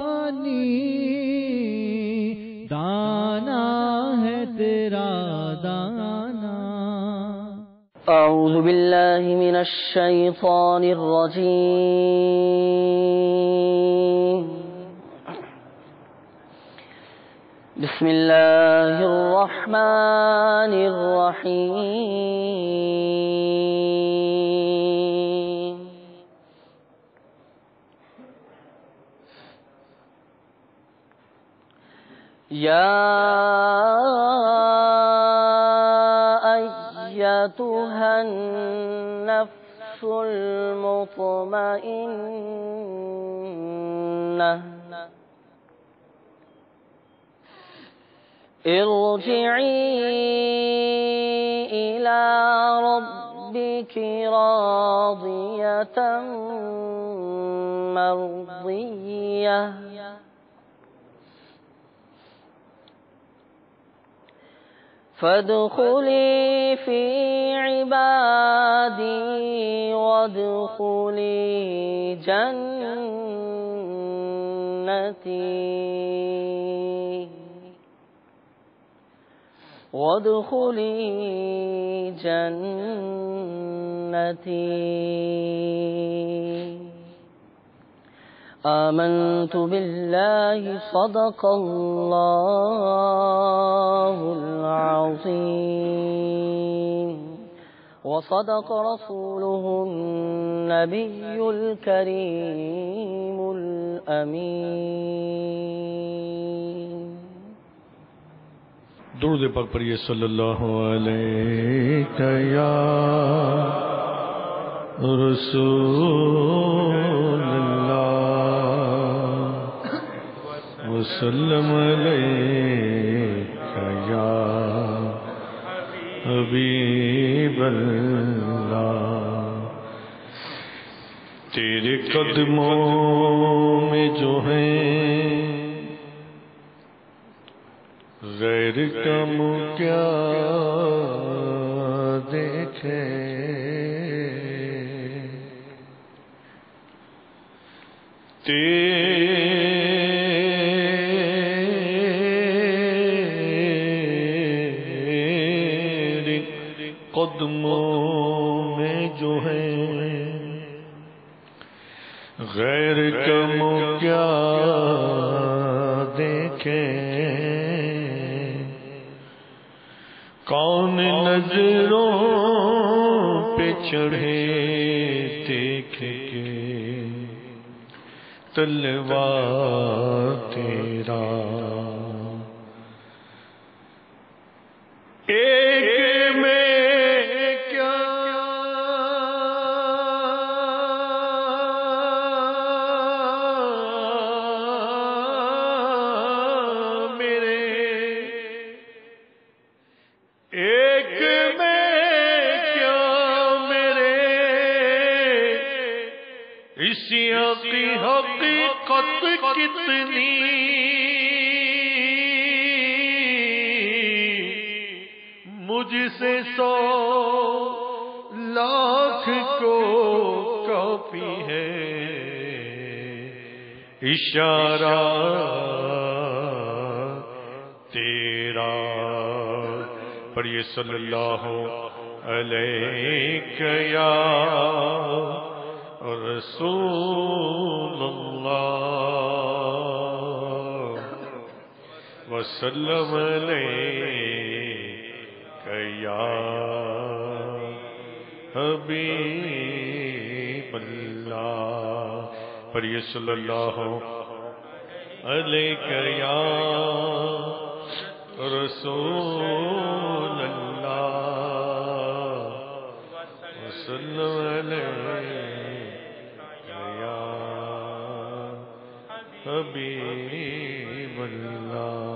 پانی دانا ہے تیرا دانا. اعوذ باللہ من الشیطان الرجیم. بسم اللہ الرحمن الرحیم. یا ایتھا النفس المطمئنہ ارجعی الی ربک راضیۃ مرضیہ فادخلی فی عبادی وادخلی جنتی وادخلی جنتی. آمنت باللہ صدق اللہ العظیم وصدق رسوله النبی الکریم الامین. درود پاک پڑھیے صلی اللہ علیہ یا رسول اللہ وسلم علیہ یا حبیب اللہ. تیرے قدموں میں جو ہیں غیر کم کیا دیکھے تیرے قدموں میں جو ہے غیر کم کیا دیکھے کون نظروں پہ چڑھے دیکھ کے تلوار تیرا ایک میں کیا میرے ایک میں کیا میرے اسی کی حقیقت کتنی مجھ سے 100 لاکھ کو کافی ہے اشارہ تیرا. پڑھیے صلی اللہ علیہ یا رسول اللہ وسلم علیہ یا حبیب اللہ. پڑھیے صلی اللہ علیہ یا رسول اللہ وسلم علیہ یا حبیب اللہ.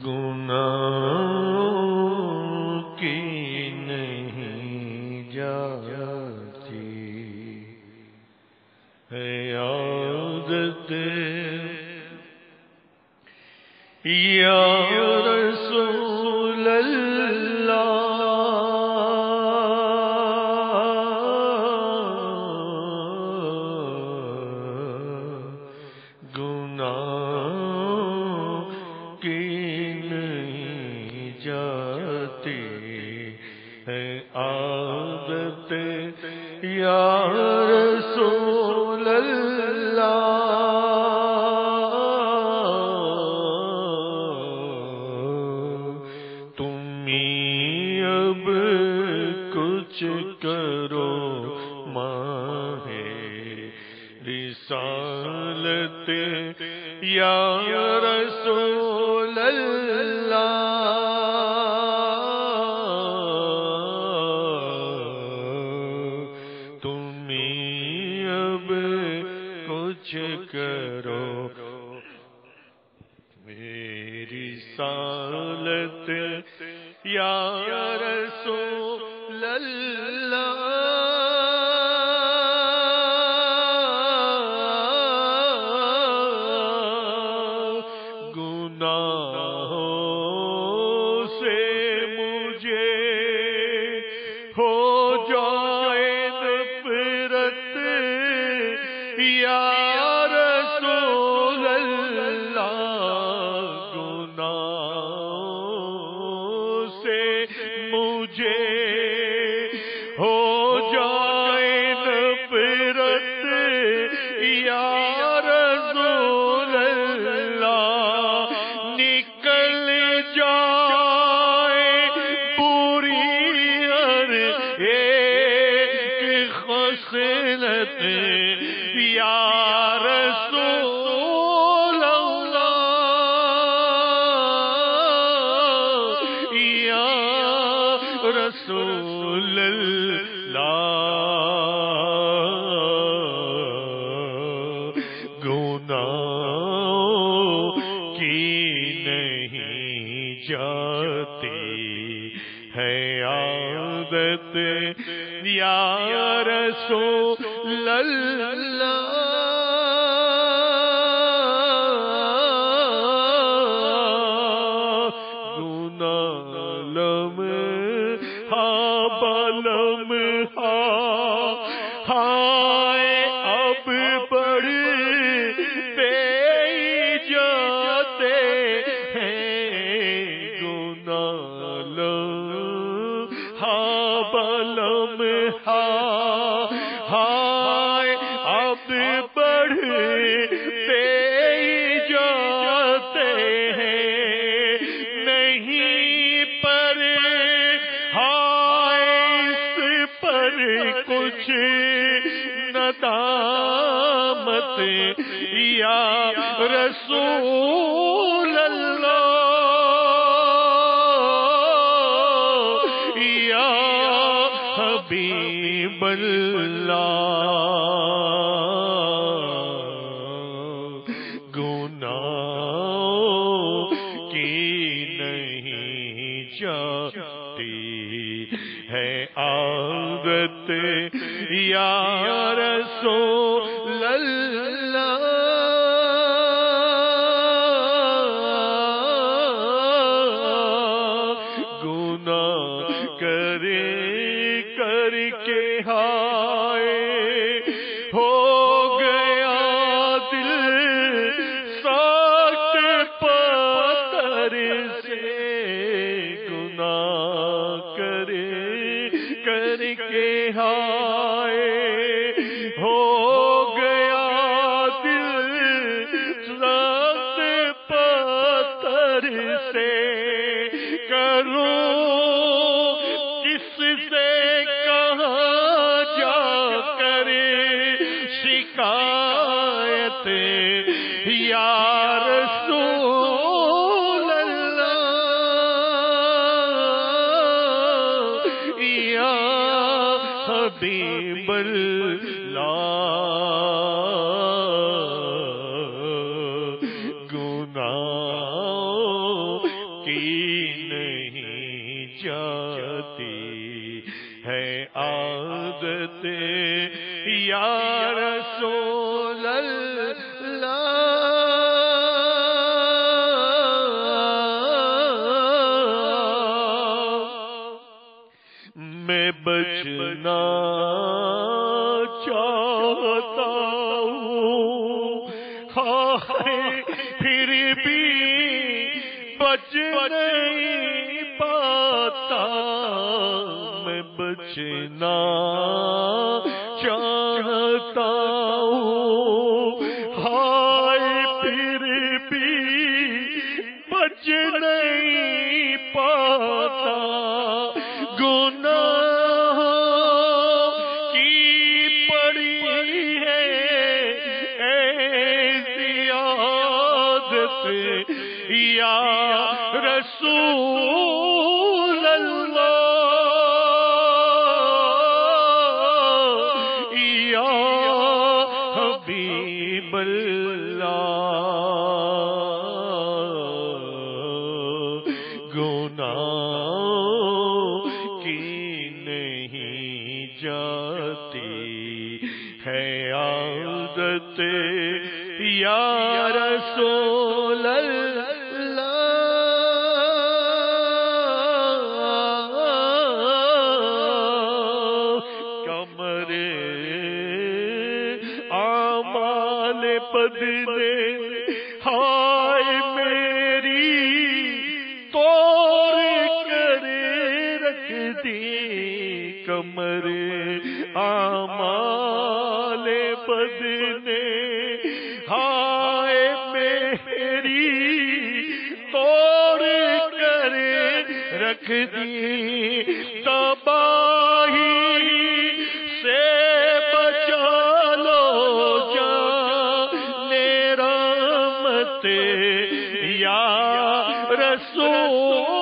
گناہ کی نہیں جاتی ہے عادت یا رسول اللہ عادت یا رسول اللہ، تم ہی اب کچھ کرو ماہ رسالت یا رسول اللہ، تم ہی اب کچھ کرو میری رسالت یا رسول اللہ، گناہوں سے مجھے ہو جائے نفرت یا رسول اللہ، گناہوں سے مجھے ہو جائے نفرت یا رسول اللہ، نکل جائے پوری ہر ایک خصلت یا رسول اللہ، یا رسول اللہ، گناہوں کی نہیں جاتی ہے عادت یا رسول اللہ، گناہ لمحہ بلمحہ ہائے اب بڑھتے جاتے ہیں، گناہ لمحہ بلمحہ ہائے اب بڑھتے جاتے ہیں، نہیں پر ہائے اس پر کچھ ندامت یا رسول اللہ، یا حبیب اللہ، گناہوں کی نہیں جاتی ہے عادت یا رسول اللہ، گناہ کرے کر کے ہائے ہو گیا دل سخت پتھر سے، گناہ کرے کر کے ہائے ہو گیا دل سخت پتھر سے، کروں کس سے کہاں جا کر شکایت یا رسول اللہ، یا حبیب اللہ، گناہوں کی نہیں جاتی ہے عادت یا رسول اللہ، میں بچنا چاہتا ہوں ہائے پھر بھی بچ نہیں پاتا، میں بچنا چاہتا ہوں، ہائے پھر بھی بچ نہیں پاتا، گناہ کی پڑی ہے ایسی عادت یا رسول اللہ، یا حبیب اللہ، گناہ کی نہیں جاتی ہے عادت یا رسول اللہ، کمر اعمال بد نے ہائے میری توڑ کر رکھ دی، کمر اعمال بد نے ہائے میری توڑ کر رکھ دی، تباہی سے بچا لو جانے رحمت یا رسول